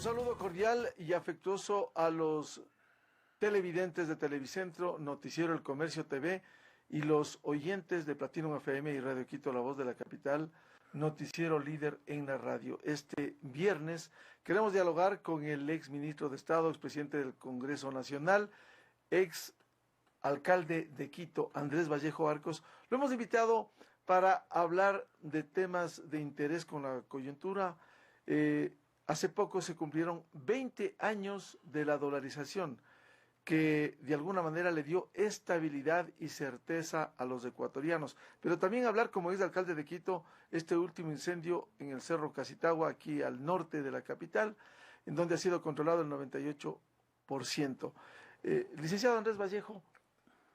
saludo cordial y afectuoso a los televidentes de Televicentro, Noticiero El Comercio TV y los oyentes de Platinum FM y Radio Quito, La Voz de la Capital, noticiero líder en la radio. Este viernes queremos dialogar con el ex ministro de Estado, expresidente del Congreso Nacional, ex alcalde de Quito, Andrés Vallejo Arcos. Lo hemos invitado para hablar de temas de interés con la coyuntura. Hace poco se cumplieron 20 años de la dolarización, que de alguna manera le dio estabilidad y certeza a los ecuatorianos. Pero también hablar, como es alcalde de Quito, este último incendio en el Cerro Casitagua, aquí al norte de la capital, en donde ha sido controlado el 98%. Licenciado Andrés Vallejo,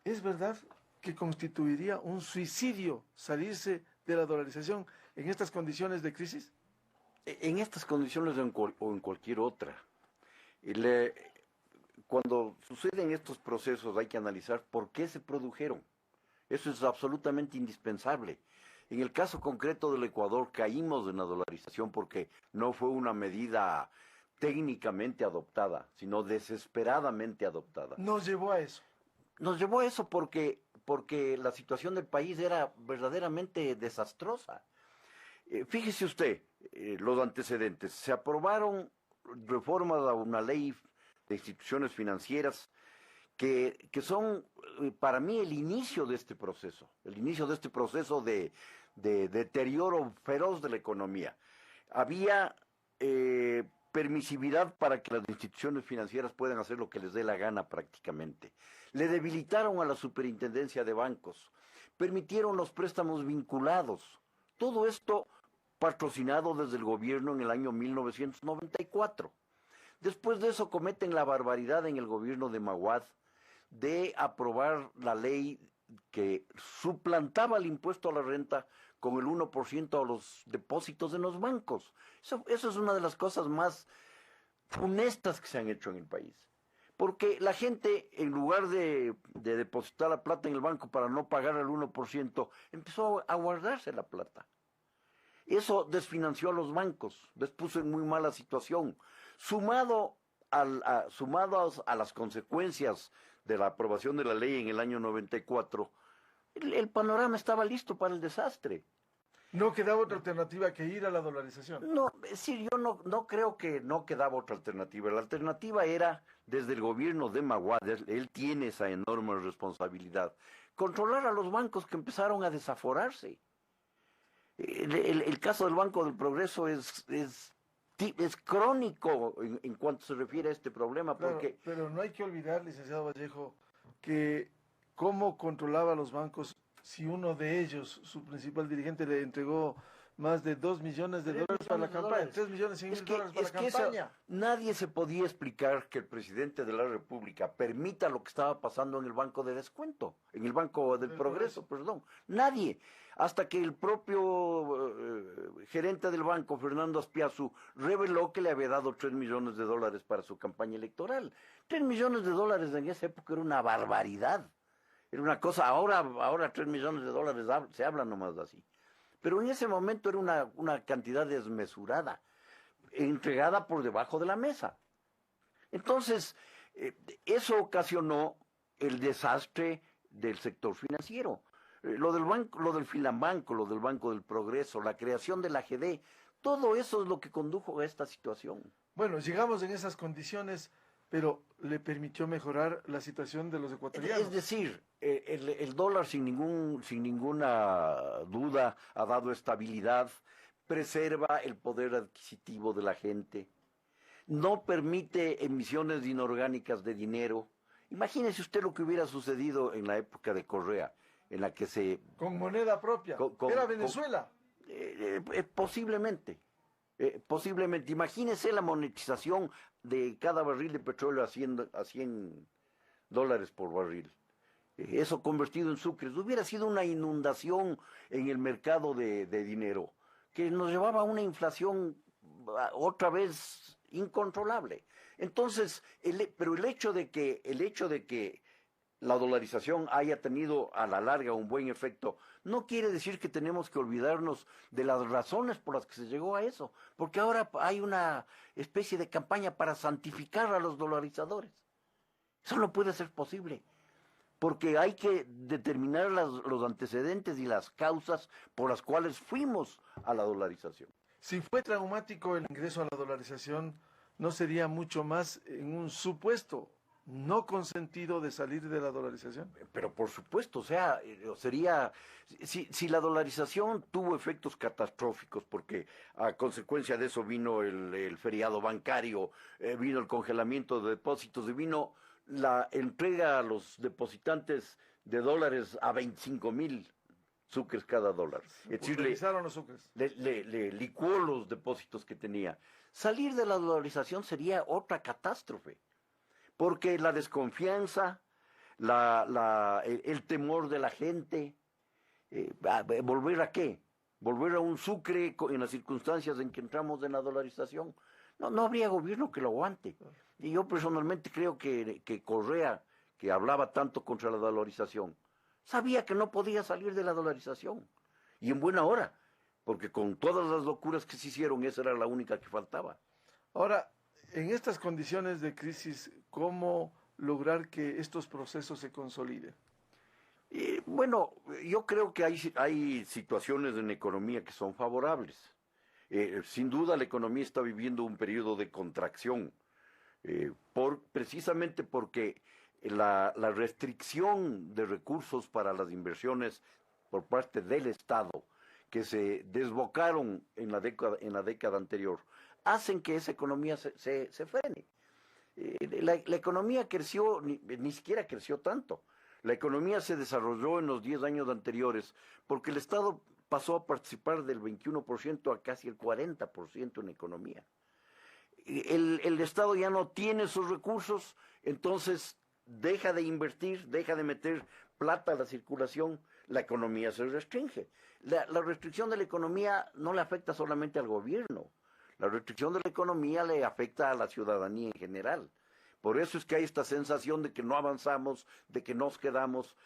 ¿es verdad que constituiría un suicidio salirse de la dolarización en estas condiciones de crisis? En estas condiciones o en cualquier otra. Cuando suceden estos procesos hay que analizar por qué se produjeron. Eso es absolutamente indispensable. En el caso concreto del Ecuador caímos en la dolarización porque no fue una medida técnicamente adoptada, sino desesperadamente adoptada. Nos llevó a eso. Nos llevó a eso porque la situación del país era verdaderamente desastrosa. Fíjese usted, los antecedentes. Se aprobaron reformas a una ley de instituciones financieras que son para mí el inicio de este proceso, de deterioro feroz de la economía. Había permisividad para que las instituciones financieras puedan hacer lo que les dé la gana prácticamente. Le debilitaron a la superintendencia de bancos, permitieron los préstamos vinculados. Todo esto patrocinado desde el gobierno en el año 1994. Después de eso cometen la barbaridad en el gobierno de Maguad de aprobar la ley que suplantaba el impuesto a la renta con el 1% a los depósitos en los bancos. Eso es una de las cosas más funestas que se han hecho en el país. Porque la gente, en lugar de depositar la plata en el banco para no pagar el 1%, empezó a guardarse la plata. Eso desfinanció a los bancos, les puso en muy mala situación. Sumados a las consecuencias de la aprobación de la ley en el año 94, el panorama estaba listo para el desastre. ¿No quedaba otra alternativa que ir a la dolarización? No, es decir, yo no creo que no quedaba otra alternativa. La alternativa era, desde el gobierno de Maguad, él tiene esa enorme responsabilidad, controlar a los bancos que empezaron a desaforarse. El caso del Banco del Progreso es crónico en cuanto se refiere a este problema. Porque... Pero no hay que olvidar, licenciado Vallejo, que cómo controlaba los bancos si uno de ellos, su principal dirigente, le entregó más de $2 millones para la campaña, $3.100.000 para la campaña. Nadie se podía explicar que el presidente de la República permita lo que estaba pasando en el Banco de Descuento, en el Banco del Progreso, perdón. Nadie. Hasta que el propio gerente del banco, Fernando Aspiazu, reveló que le había dado $3 millones para su campaña electoral. $3 millones en esa época era una barbaridad. Era una cosa, ahora $3 millones se habla nomás así. Pero en ese momento era una cantidad desmesurada, entregada por debajo de la mesa. Entonces, eso ocasionó el desastre del sector financiero. Lo del Filambanco, lo del Banco del Progreso, la creación de la AGD, todo eso es lo que condujo a esta situación. Bueno, llegamos en esas condiciones, pero le permitió mejorar la situación de los ecuatorianos. Es decir, el dólar sin ninguna duda ha dado estabilidad, preserva el poder adquisitivo de la gente, no permite emisiones inorgánicas de dinero. Imagínese usted lo que hubiera sucedido en la época de Correa, en la que se... Con moneda propia. Era Venezuela. Posiblemente. Posiblemente. Imagínese la monetización de cada barril de petróleo a $100 por barril. Eso convertido en sucres. Hubiera sido una inundación en el mercado de dinero que nos llevaba a una inflación otra vez incontrolable. Entonces, pero el hecho de que la dolarización haya tenido a la larga un buen efecto, no quiere decir que tenemos que olvidarnos de las razones por las que se llegó a eso, porque ahora hay una especie de campaña para santificar a los dolarizadores. Eso no puede ser posible, porque hay que determinar los antecedentes y las causas por las cuales fuimos a la dolarización. Si fue traumático el ingreso a la dolarización, ¿no sería mucho más en un supuesto no consentido de salir de la dolarización? Pero por supuesto, o sea, sería, si la dolarización tuvo efectos catastróficos, porque a consecuencia de eso vino el feriado bancario, vino el congelamiento de depósitos y vino la entrega a los depositantes de dólares a 25,000 sucres cada dólar. Es decir, Utilizaron los sucres. le licuó los depósitos que tenía. Salir de la dolarización sería otra catástrofe, porque la desconfianza, el temor de la gente, ¿volver a qué? ¿Volver a un sucre en las circunstancias en que entramos en la dolarización? No habría gobierno que lo aguante. Y yo personalmente creo que Correa, que hablaba tanto contra la dolarización, sabía que no podía salir de la dolarización. Y en buena hora, porque con todas las locuras que se hicieron, esa era la única que faltaba. Ahora, en estas condiciones de crisis, ¿cómo lograr que estos procesos se consoliden? Bueno, yo creo que hay situaciones en la economía que son favorables. Sin duda la economía está viviendo un periodo de contracción, precisamente porque la restricción de recursos para las inversiones por parte del Estado, que se desbocaron en la década anterior, hacen que esa economía se frene. La economía creció, ni siquiera creció tanto. La economía se desarrolló en los 10 años anteriores porque el Estado pasó a participar del 21% a casi el 40% en economía. El Estado ya no tiene esos recursos, entonces deja de invertir, deja de meter plata a la circulación, la economía se restringe. La restricción de la economía no le afecta solamente al gobierno, la restricción de la economía le afecta a la ciudadanía en general. Por eso es que hay esta sensación de que no avanzamos, de que nos quedamos.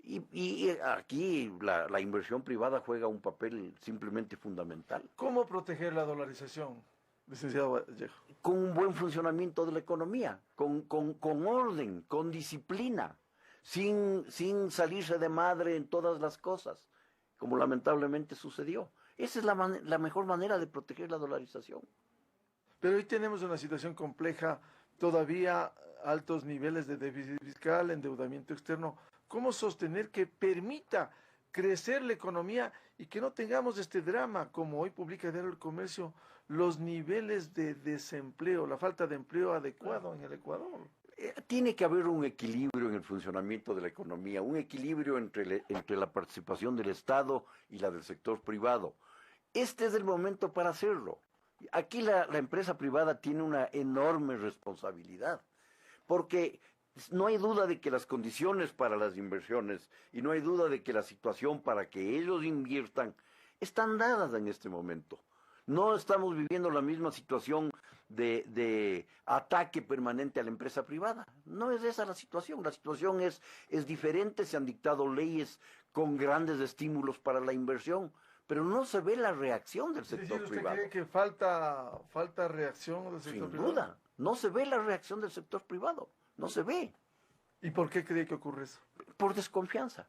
Y aquí la inversión privada juega un papel simplemente fundamental. ¿Cómo proteger la dolarización, licenciado Vallejo? Con un buen funcionamiento de la economía, con orden, con disciplina, sin salirse de madre en todas las cosas, como lamentablemente sucedió. Esa es la mejor manera de proteger la dolarización. Pero hoy tenemos una situación compleja, todavía altos niveles de déficit fiscal, endeudamiento externo. ¿Cómo sostener que permita crecer la economía y que no tengamos este drama, como hoy publica Diario El Comercio, los niveles de desempleo, la falta de empleo adecuado en el Ecuador? Tiene que haber un equilibrio en el funcionamiento de la economía, un equilibrio entre la participación del Estado y la del sector privado. Este es el momento para hacerlo. Aquí la empresa privada tiene una enorme responsabilidad, porque no hay duda de que las condiciones para las inversiones y no hay duda de que la situación para que ellos inviertan están dadas en este momento. No estamos viviendo la misma situación de ataque permanente a la empresa privada. No es esa la situación es diferente, se han dictado leyes con grandes estímulos para la inversión, pero no se ve la reacción del sector privado. ¿Usted cree que falta reacción del sector privado? Sin duda, no se ve la reacción del sector privado, no se ve. ¿Y por qué cree que ocurre eso? Por desconfianza,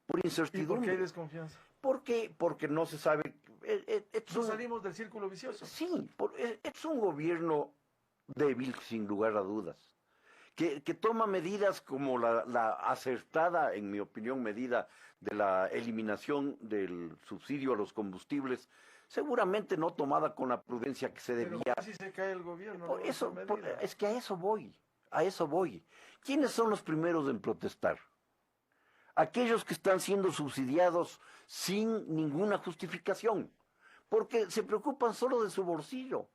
por incertidumbre. ¿Y por qué hay desconfianza? Porque no se sabe. ¿No salimos del círculo vicioso? Sí, es un gobierno débil, sin lugar a dudas, que toma medidas como la acertada, en mi opinión, medida de la eliminación del subsidio a los combustibles, seguramente no tomada con la prudencia que se debía. Pero casi se cae el gobierno. Es que a eso voy. ¿Quiénes son los primeros en protestar? Aquellos que están siendo subsidiados sin ninguna justificación, porque se preocupan solo de su bolsillo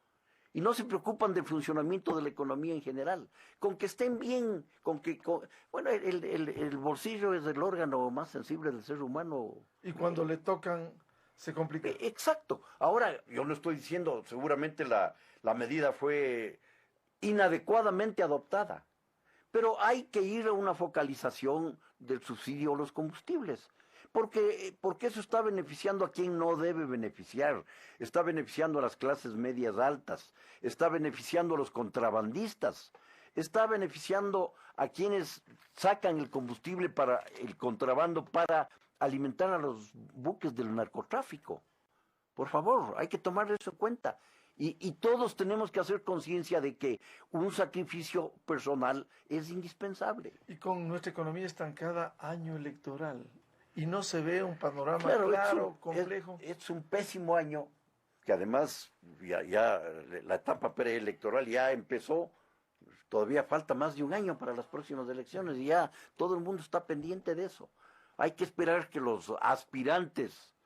y no se preocupan del funcionamiento de la economía en general, con que estén bien, bueno, el bolsillo es el órgano más sensible del ser humano. Y cuando le tocan, se complica. Exacto. Ahora, yo no estoy diciendo, seguramente la medida fue inadecuadamente adoptada, Pero hay que ir a una focalización del subsidio a los combustibles. Porque eso está beneficiando a quien no debe beneficiar, está beneficiando a las clases medias altas, está beneficiando a los contrabandistas, está beneficiando a quienes sacan el combustible para el contrabando para alimentar a los buques del narcotráfico. Por favor, hay que tomar eso en cuenta. Y todos tenemos que hacer conciencia de que un sacrificio personal es indispensable. Y con nuestra economía estancada, año electoral, y no se ve un panorama complejo. Es un pésimo año, que además ya la etapa preelectoral ya empezó, todavía falta más de un año para las próximas elecciones y ya todo el mundo está pendiente de eso. Hay que esperar que los aspirantes,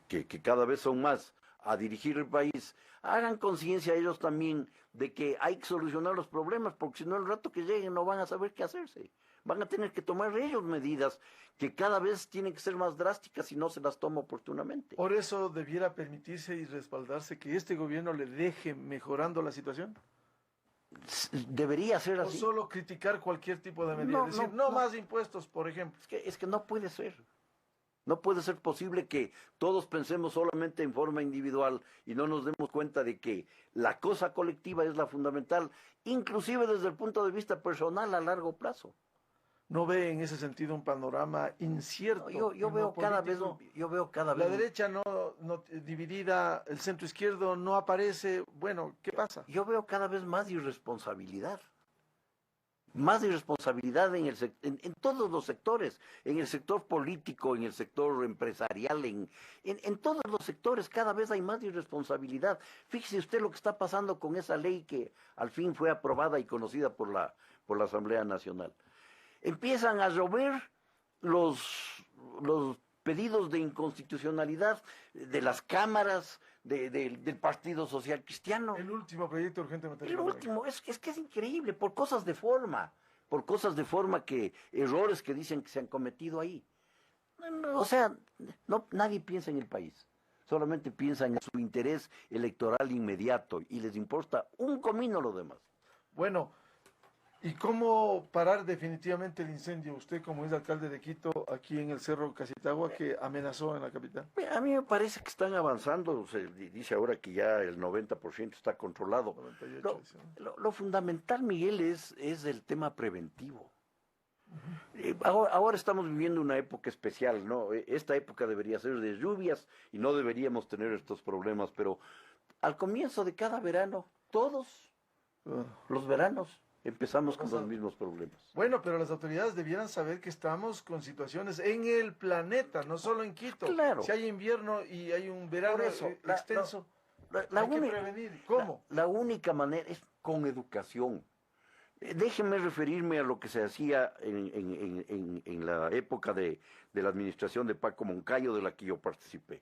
que cada vez son más, a dirigir el país, hagan conciencia ellos también de que hay que solucionar los problemas, porque si no el rato que lleguen no van a saber qué hacerse. Van a tener que tomar ellos medidas que cada vez tienen que ser más drásticas si no se las toma oportunamente. ¿Por eso debiera permitirse y respaldarse que este gobierno le deje mejorando la situación? Debería ser así. ¿O solo criticar cualquier tipo de medida? No más impuestos, por ejemplo. Es que no puede ser. No puede ser posible que todos pensemos solamente en forma individual y no nos demos cuenta de que la cosa colectiva es la fundamental, inclusive desde el punto de vista personal a largo plazo. ¿No ve en ese sentido un panorama incierto? Yo veo cada vez. La derecha no dividida, el centro izquierdo no aparece. Bueno, ¿qué pasa? Yo veo cada vez más irresponsabilidad. Más irresponsabilidad en todos los sectores, en el sector político, en el sector empresarial, en todos los sectores cada vez hay más irresponsabilidad. Fíjese usted lo que está pasando con esa ley que al fin fue aprobada y conocida por la Asamblea Nacional. Empiezan a llover los pedidos de inconstitucionalidad de las cámaras del Partido Social Cristiano. El último proyecto urgentemente. El último, es que es increíble, por cosas de forma, errores que dicen que se han cometido ahí. O sea, nadie piensa en el país, solamente piensan en su interés electoral inmediato y les importa un comino lo demás. Bueno, ¿y cómo parar definitivamente el incendio? Usted, como es alcalde de Quito, aquí en el Cerro Casitagua, que amenazó en la capital. A mí me parece que están avanzando. Se dice ahora que ya el 90% está controlado. 98, lo fundamental, Miguel, es el tema preventivo. Ahora estamos viviendo una época especial, ¿no? Esta época debería ser de lluvias y no deberíamos tener estos problemas, pero al comienzo de cada verano, todos los veranos, empezamos con los mismos problemas. Bueno, pero las autoridades debieran saber que estamos con situaciones en el planeta, no solo en Quito. Claro. Si hay invierno y hay un verano extenso, hay que prevenir. ¿Cómo? La única manera es con educación. Déjenme referirme a lo que se hacía en la época de la administración de Paco Moncayo, de la que yo participé.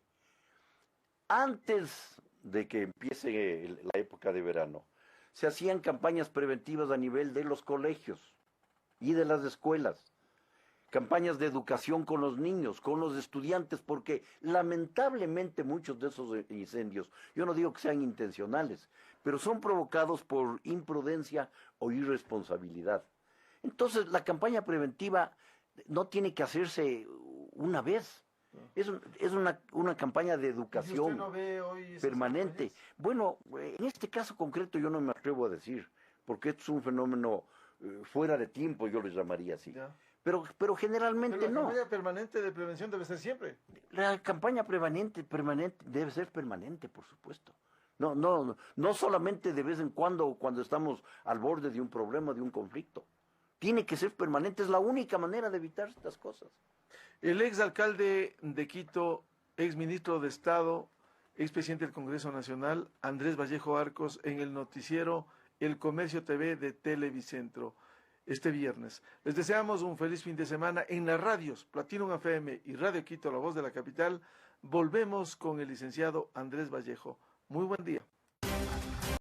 Antes de que empiece la época de verano, se hacían campañas preventivas a nivel de los colegios y de las escuelas, campañas de educación con los niños, con los estudiantes, porque lamentablemente muchos de esos incendios, yo no digo que sean intencionales, pero son provocados por imprudencia o irresponsabilidad. Entonces, la campaña preventiva no tiene que hacerse una vez. Es una campaña de educación ¿Usted no ve hoy permanente. Bueno, en este caso concreto yo no me atrevo a decir, porque esto es un fenómeno fuera de tiempo, yo lo llamaría así. Ya. Pero generalmente no. La campaña permanente de prevención debe ser siempre. La campaña permanente debe ser permanente, por supuesto. No solamente de vez en cuando estamos al borde de un problema, de un conflicto. Tiene que ser permanente, es la única manera de evitar estas cosas. El exalcalde de Quito, exministro de Estado, expresidente del Congreso Nacional, Andrés Vallejo Arcos, en el noticiero El Comercio TV de Televicentro, este viernes. Les deseamos un feliz fin de semana. En las radios Platinum FM y Radio Quito, la voz de la capital, volvemos con el licenciado Andrés Vallejo. Muy buen día.